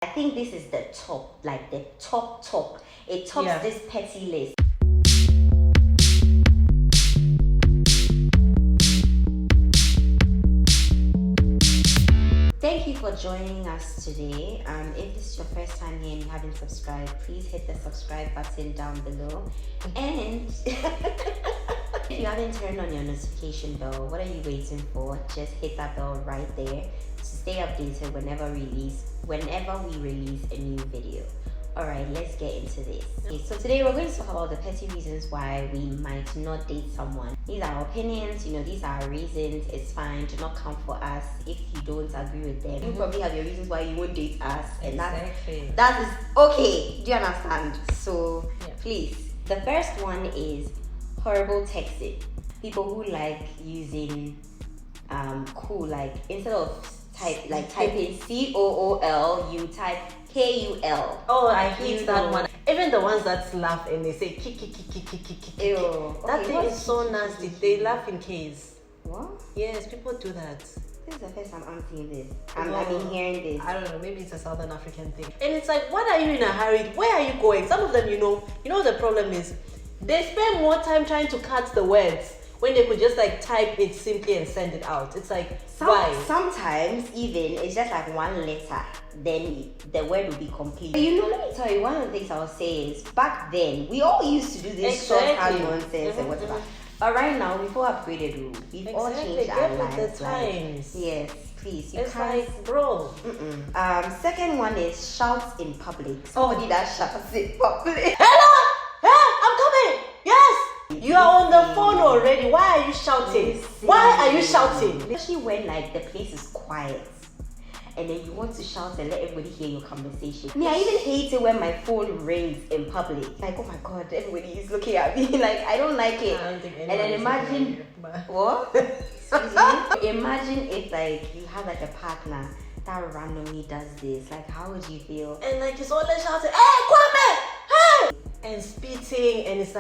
I think this is the top, like the top. It tops this petty list. Thank you for joining us today. If this is your first time here and you haven't subscribed, please hit the subscribe button down below. And if you haven't turned on your notification bell, what are you waiting for? Just hit that bell right there to stay updated whenever we release a new video. Alright, let's get into this. Okay, so today we're going to talk about the petty reasons why we might not date someone. These are our opinions, these are our reasons. It's fine, do not come for us if you don't agree with them. You probably have your reasons why you won't date us, and that is okay. Do you understand? So please, the first one is horrible texting. People who like using cool, like instead of typing COOL, you type KUL. Oh, I hate that one. Even the ones that laugh and they say ki. Ew. That thing is so nasty. They laugh in K's. What? Yes, people do that. This is the first time I'm seeing this. I've been hearing this. I don't know, maybe it's a Southern African thing. And it's like, what are you in a hurry? Where are you going? Some of them, the problem is they spend more time trying to cut the words when they could just type it simply and send it out. It's like, why? Sometimes even it's just like one letter, then the word will be complete. But let me tell you, one of the things I was saying is back then we all used to do this shorthand nonsense and whatever. But right now we've all upgraded, we've all changed our lives. With the times. Yes, please. It's like, bro. Second one is shouts in public. Somebody that shouts in public. Hello! Hey, I'm coming! Yes! You are on the phone already. Why are you shouting? Why are you shouting? Especially when the place is quiet and then you want to shout and let everybody hear your conversation. I even hate it when my phone rings in public. Like, oh my god, everybody is looking at me. I don't like it. I don't think and then imagine what? Imagine if you have a partner that randomly does this. How would you feel? And it's always shouting, hey, Kwame! Hey! And spitting, and it's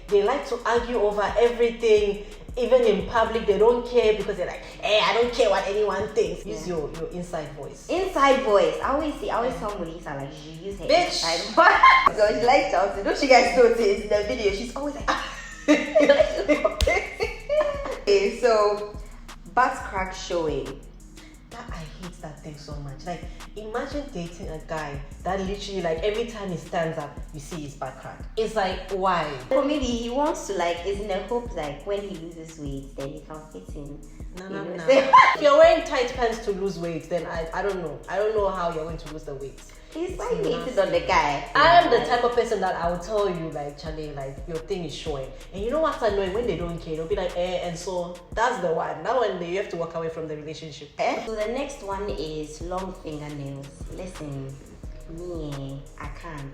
they like to argue over everything. Even in public, they don't care because they're like, hey, I don't care what anyone thinks. Use your inside voice. Inside voice. I always tell Melissa, you use her Bitch. inside voice. So she likes shouting. Don't you guys notice in the video? She's always like, okay, so butt crack showing. I hate that thing so much. Imagine dating a guy that literally every time he stands up, you see his back crack. It's why? Or maybe he wants to is in the hope when he loses weight, then he can fit in. No. If you're wearing tight pants to lose weight, then I don't know. I don't know how you're going to lose the weight. He's hated on the guy. I am the type of person that I will tell you, Charlie, your thing is showing. And you know what's annoying? When they don't care, they'll be and so that's the one. That one, you have to walk away from the relationship. So the next one is long fingernails. Listen, me, I can't.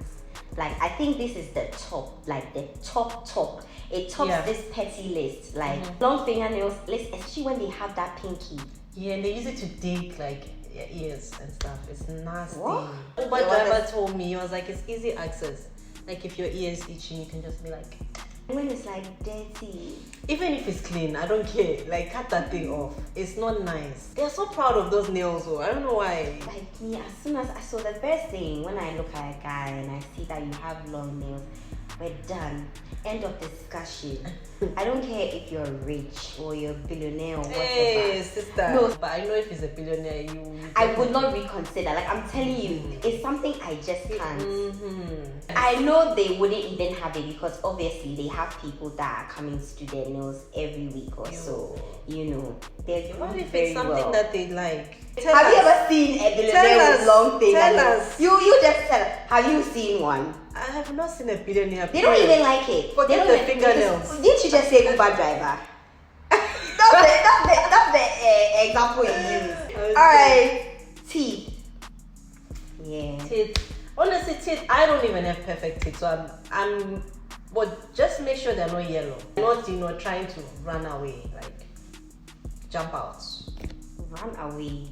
I think this is the top, the top. It tops this petty list. Long fingernails, especially when they have that pinky. Yeah, and they use it to dig ears and stuff. It's nasty. What? Uber driver told me, he was it's easy access. If your ear is itching, you can just be when it's dirty. Even if it's clean, I don't care. Cut that thing off. It's not nice. They're so proud of those nails though. I don't know why. Me, as soon as I saw the first thing, when I look at a guy and I see that you have long nails, we're done. End of discussion. I don't care if you're rich or you're a billionaire or whatever. Hey, sister. No, but I know if he's a billionaire, I would not reconsider. I'm telling you, it's something I just can't. I know they wouldn't even have it because obviously they have people that are coming to do their nails every week or so. They're what if very it's something that they like? Have you ever seen a billionaire with long fingernails? Tell us. You just tell us. Have you seen one? I have not seen a billionaire. They don't even like it. Forget the fingernails. Didn't you just say Uber driver? that's the example you use. Alright, teeth. Yeah. Teeth. Honestly, teeth. I don't even have perfect teeth, so I'm. But just make sure they're not yellow. Not trying to run away, jump out. Run away.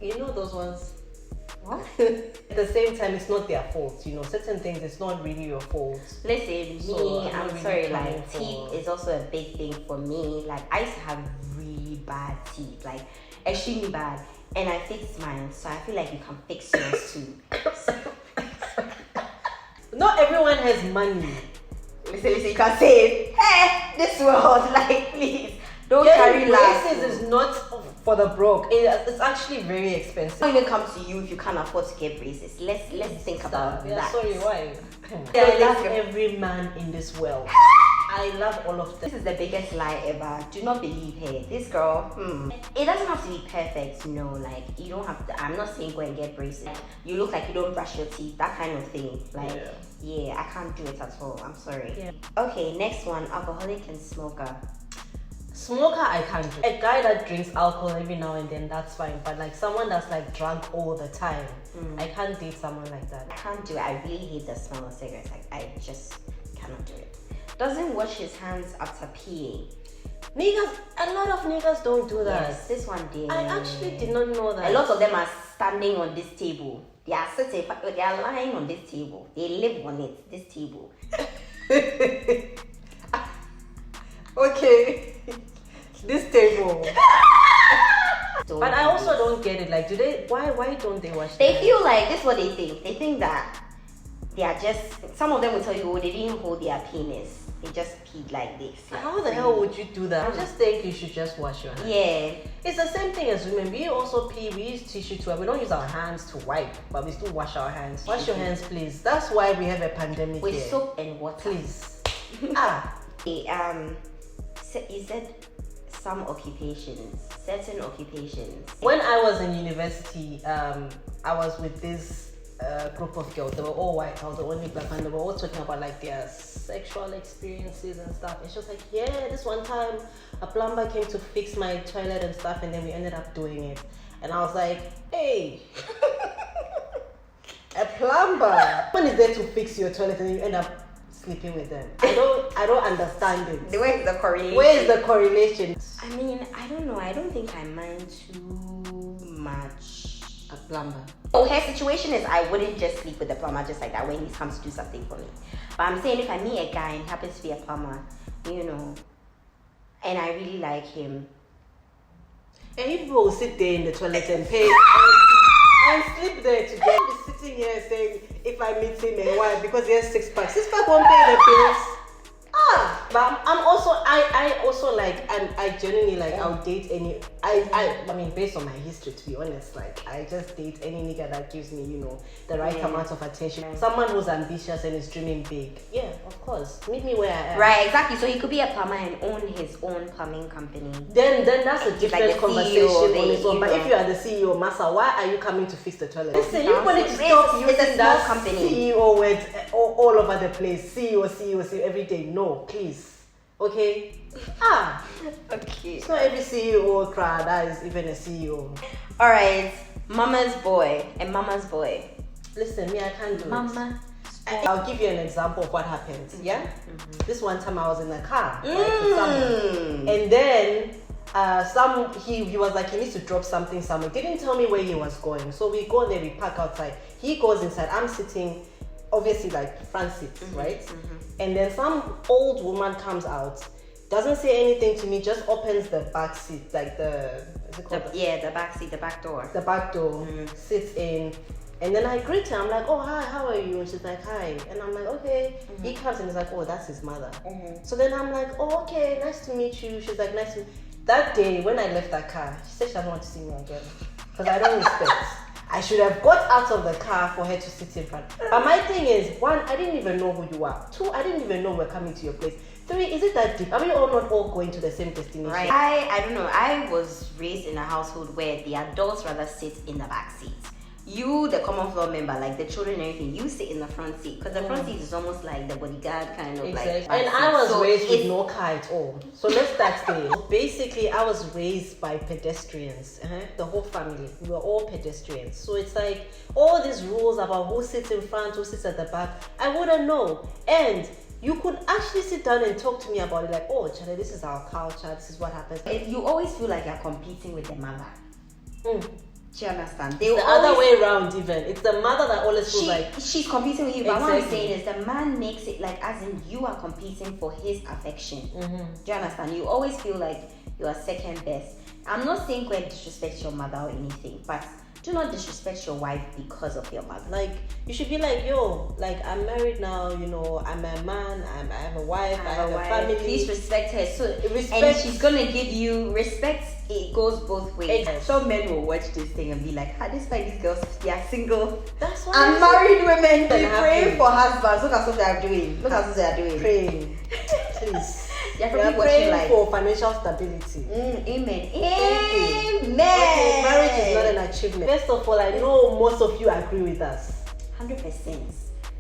You know those ones. What? At the same time, it's not their fault. Certain things, it's not really your fault. Listen, I'm really sorry, teeth is also a big thing for me. I used to have really bad teeth, extremely bad. and I fixed mine, so I feel like you can fix yours too. Not everyone has money. Listen, you can say, hey, this world, like, please, don't carry braces last. is not for the broke. It's actually very expensive. It won't even come to you if you can't afford to get braces. Let's think about that. Sorry, why? Yeah, I love every man in this world. I love all of them. This is the biggest lie ever. Do not believe her. This girl, it doesn't have to be perfect, no. Like, you don't have to. I'm not saying go and get braces. You look like you don't brush your teeth, that kind of thing. Like, yeah, I can't do it at all. I'm sorry. Yeah. Okay, next one, alcoholic and smoker. Smoker, I can't do. A guy that drinks alcohol every now and then, that's fine. But like someone that's like drunk all the time, I can't date someone like that. I can't do it. I really hate the smell of cigarettes. Like, I just cannot do it. Doesn't wash his hands after peeing. Niggas, a lot of niggas don't do that. Yes, this one did. I actually did not know that. A lot of them are standing on this table. They are sitting, they are lying on this table. They live on it, this table. Okay. This table. But I also don't get it. Like, do they? Why don't they wash? They feel like this is what they think. They think that they are just. Some of them will tell you, oh, they didn't hold their penis. They just peed like this. Like, how the hell would you do that? I just think you should just wash your hands. Yeah. It's the same thing as women. We also pee. We use tissue to wipe. We don't use our hands to wipe, but we still wash our hands. Wash your hands, please. That's why we have a pandemic with here. soap and water. Please. Okay, so you said some occupations, certain occupations. When I was in university, I was with this group of girls. They were all white. I was the only black one. They were all talking about like their sexual experiences and stuff. And she was like, yeah, this one time a plumber came to fix my toilet and stuff, and then we ended up doing it. And I was like, hey, a plumber? When is there to fix your toilet and then you end up sleeping with them? I don't understand it. Where is the correlation? Where is the correlation? I mean, I don't know. I don't think I mind too much a plumber. Oh, her situation is I wouldn't just sleep with the plumber just like that when he comes to do something for me. But I'm saying if I meet a guy and he happens to be a plumber, you know, and I really like him. And people will sit there in the toilet and pay and sleep there together. I'll be sitting here saying, if I meet him and why? Because he has 6 packs. 6 pack won't pay the bills. But I'm also, I also like, and I genuinely like, I'll date any, I mean, based on my history, to be honest, like, I just date any nigga that gives me, you know, the right amount of attention. Someone who's ambitious and is dreaming big. Yeah, of course. Meet me where I am. Right, exactly. So he could be a plumber and own his own plumbing company. Then that's a different like conversation on its own. you But know. if you are the CEO, Massa, why are you coming to fix the toilet? Listen, you Sounds need to so- stop it's a using small that company. CEO word all over the place. CEO every day. No, please. Okay? Okay. It's not every CEO crowd that is even a CEO. Alright, mama's boy and mama's boy. Listen, me, I can't do it. Mama. I'll give you an example of what happened. Yeah? This one time I was in the car right, with someone. And then he was like, he needs to drop something somewhere. Didn't tell me where he was going. So we go there, we park outside. He goes inside. I'm sitting, obviously, like front seat, right? And then some old woman comes out, doesn't say anything to me, just opens the back seat, like the back seat, the back door. The back door, sits in, and then I greet her. I'm like, oh, hi, how are you? And she's like, hi. And I'm like, okay. He comes and he's like, oh, that's his mother. So then I'm like, oh, okay, nice to meet you. She's like, nice to meet you. That day, when I left that car, she said she doesn't want to see me again. Because I don't respect. I should have got out of the car for her to sit in front. But my thing is, 1, I didn't even know who you are. 2, I didn't even know we're coming to your place. 3, is it that deep? Are we all not all going to the same destination? Right. I don't know. I was raised in a household where the adults rather sit in the back seat. You, the common floor member, like the children and everything, you sit in the front seat. Because the front seat is almost like the bodyguard kind of exactly. like. And I was raised with no car at all. So let's start there. Basically, I was raised by pedestrians. The whole family. We were all pedestrians. So it's like all these rules about who sits in front, who sits at the back, I wouldn't know. And you could actually sit down and talk to me about it, like, oh, Charlie, this is our culture, this is what happens. You always feel like you're competing with the mother. Do you understand? It's the other way around even. It's the mother that always feels like she's competing with you. But what I'm Exactly. saying is the man makes it like as in you are competing for his affection. Do you understand? You always feel like You are second best. I'm not saying go and disrespect your mother or anything, but do not disrespect your wife because of your mother. Like, you should be like, yo, like, I'm married now, you know, I'm a man, I have a wife, I have a family. Please respect her. So Respect. And she's gonna give you respect. It goes both ways. Yes. Some men will watch this thing and be like, how despite these girls, they are single. That's why And married women, they Happy. praying for husbands. Look at what they are doing. Look at what they are doing. praying. Please. They're We are probably watching praying like, for financial stability. amen. Thank you. Amen. Okay, marriage is not an achievement. First of all, I know most of you agree with us. 100%.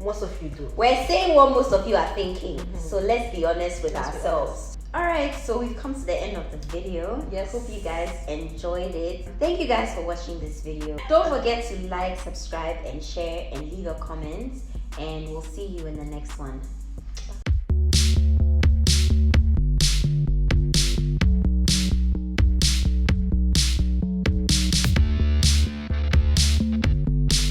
Most of you do. We're saying what most of you are thinking. So let's be honest with Let's be ourselves. Alright, so we've come to the end of the video. Yes. Hope you guys enjoyed it. Thank you guys for watching this video. Don't forget to like, subscribe, and share, and leave a comment. And we'll see you in the next one.